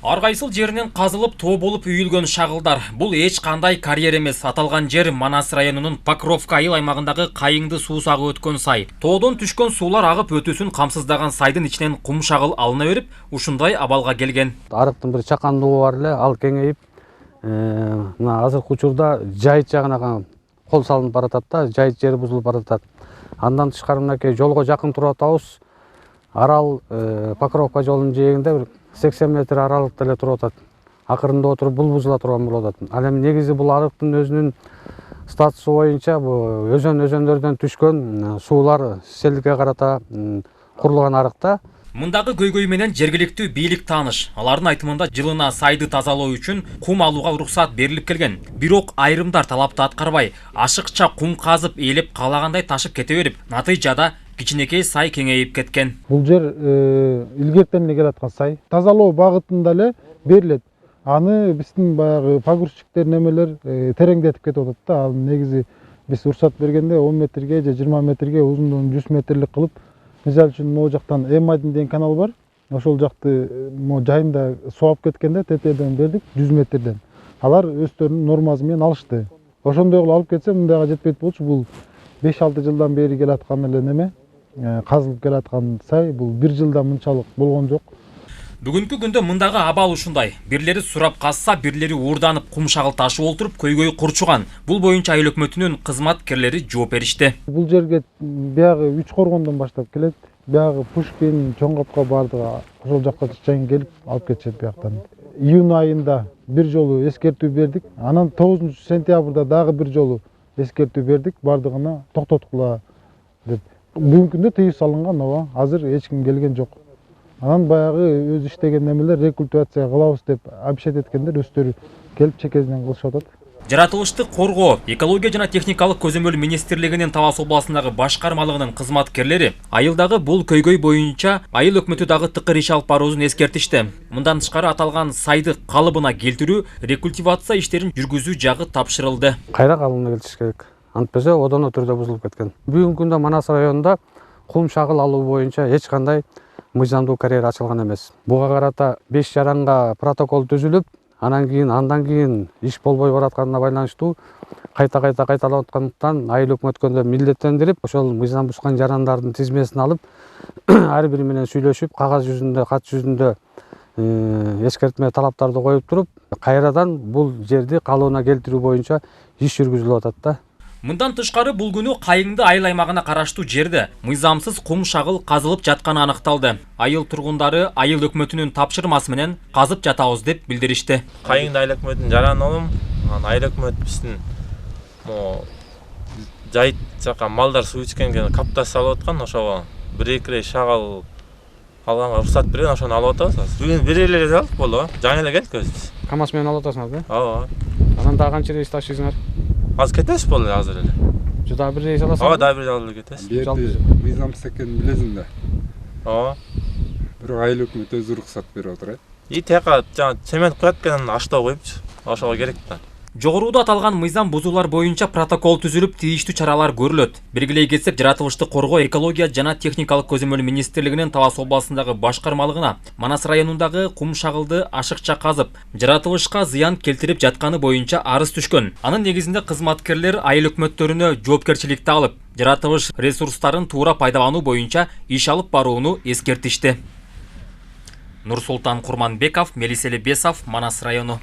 Ар кайсыл жеринен казылып тоо болуп үйүлгөн шагылдар. Бул эч кандай карьер эмес. Аталган жер Манас районунун Покровка айыл аймагындагы кайыңды суусагы өткөн сай. Тоодон түшкөн суулар агып өтүүсүн камсыздаган сайдын ичинен кум шагыл алына берип, ушундай абалга келген. Арыктын бир чакандыгы бар эле, ал кеңейип, мына азыркы учурда жайыт жагына кол салынып баратат да, жайыт жери бузулуп баратат. Андан тышкары мынакей жолго жакын туруп атабыз. Арал Покровка жолунун жээгинде 80 метр аралыкта эле туруп атат. Акырында отуруп бул бузула турган болуп атат. Ал эми негизи бул арыктын өзүнүн статусу боюнча өзөндөрдөн түшкөн суулар селдикке карата курулган арыкта. Мындагы көйгөй менен жергиликтүү бийлик тааныш. Алардын айтымында жылына сайды тазалоо үчүн кум алууга уруксат берилип келген. Бирок айрымдар талапты аткарбай, ашыкча кум казып ээлеп каалагандай ташып кете берип, натыйжада кичинекей сай кеңейип кеткен. Бул жер илгертен эле келаткан сай. Тазалоо багытында эле берилет. Аны биздин баягы погрузчиктер немелер тереңдетип кетип атат да. Ал негизи биз уруксат бергенде 10 метрге же 20 метрге, узундугун 100 метрлик кылып, мисалы үчүн могу жактан М1 деген канал бар. Ошол жакты жайында суу алып кеткенде ТТден бердик 100 метрден. Алар өздөрүнүн нормасы менен алышты. Ошондой кылып алып кетсе мындайга жетпейт болчу. Бул 5-6 жылдан бери келаткан эле неме, казылып келаткан сай. Бул 1 жылда мынчалык болгон жок. Бүгүнкү күндө мындагы абал ушундай. Бирлери сурап казса, бирлери уурданып кум шагыл ташып олтуруп көйгөй курчуган. Бул боюнча айыл өкмөтүнүн кызматкерлери жооп беришти. Бул жерге биягы 3 коргондон баштап келет. Биягы Пушкин, Чоң Капка бардыгы ошол жакка чейин келип алып кетишет бияктан. Июнь айында бир жолу эскертүү бердик. Анан 9 сентябрда дагы бир жолу эскертүү бердик. Бардыгына токтоткула деп. Бүгүнкү күндө тыюу салынган, ооба. Азыр эч ким келген жок. Анан баягы өз иштеген немелер рекультивация кылабыз деп обещать эткендер өздөрү келип чекесинен кылышып атат. Жаратылышты коргоо, экология жана техникалык көзөмөл министрлигинин Талас областындагы башкармалыгынын кызматкерлери айылдагы бул көйгөй боюнча айыл өкмөтү дагы тыкыр иш алып баруусун эскертишти. Мындан тышкары аталган сайды калыбына келтирүү, рекультивация иштерин жүргүзүү жагы тапшырылды. Кайра калыбына келтириш керек. Антпесе одоно түрдө бузулуп кеткен. Бүгүнкү күндө Манас районунда кум шагыл алуу боюнча эч кандай мыйзамдуу карьера ачылган эмес. Буга карата 5 жаранга протокол түзүлүп, андан кийин иш болбой баратканына байланыштуу кайталанып аткандыктан айыл өкмөткөндө милдеттендирип, ошол мыйзам бузган жарандардын тизмесин алып, ар бири менен сүйлөшүп, кагаз жүзүндө, кат жүзүндө эскертме талаптарды коюп туруп, кайрадан бул жерди калыбына келтирүү боюнча иш жүргүзүлүп атат да. Мындан тышкары бул күнү кайыңды айыл аймагына караштуу жерде мыйзамсыз кум шагыл казылып жатканы аныкталды. Айыл тургундары айыл өкмөтүнүн тапшырмасы менен казып жатабыз деп билдиришти. Кайыңды айыл өкмөтүнүн жаранымын. Айыл өкмөт биздин жайыт жака малдар суу ичкенге капташ салып аткан. Ошого 1-2 рей шагыл алганга уруксат берген, ошону алып атабыз. Бүгүн бир эле алдык болду. Жаңы эле келдик өзүбүз. КамАЗ менен алып атасыңар да? Ооба. Анан дагы канча рейс ташыйсыңар? Азыр кетебиз болду азыр эле. Жада бир рейс аласыңар? Ооба, дагы бир алып кетебиз. Берди мыйзамсыз экенин билесиң да. Ооба. Бирок айыл өкмөт өзү уруксат берип отурат. Тияка жаңы цемент куят экен, аштоо коюпчу. Ошого керек да. Жогоруда аталган мыйзам бузуулар боюнча протокол түзүлүп, тийиштүү чаралар көрүлөт. Белгилей кетсек, жаратылышты коргоо, экология жана техникалык көзөмөл министрлигинин Талас областындагы башкармалыгына Манас районундагы кум шагылды ашыкча казып, жаратылышка зыян келтирип жатканы боюнча арыз түшкөн. Анын негизинде кызматкерлер айыл өкмөттөрүнө жоопкерчиликти алып, жаратылыш ресурстарын туура пайдалануу боюнча иш алып барууну эскертишти. Нурсултан Курманбеков, Мелиселе Бесов, Манас району.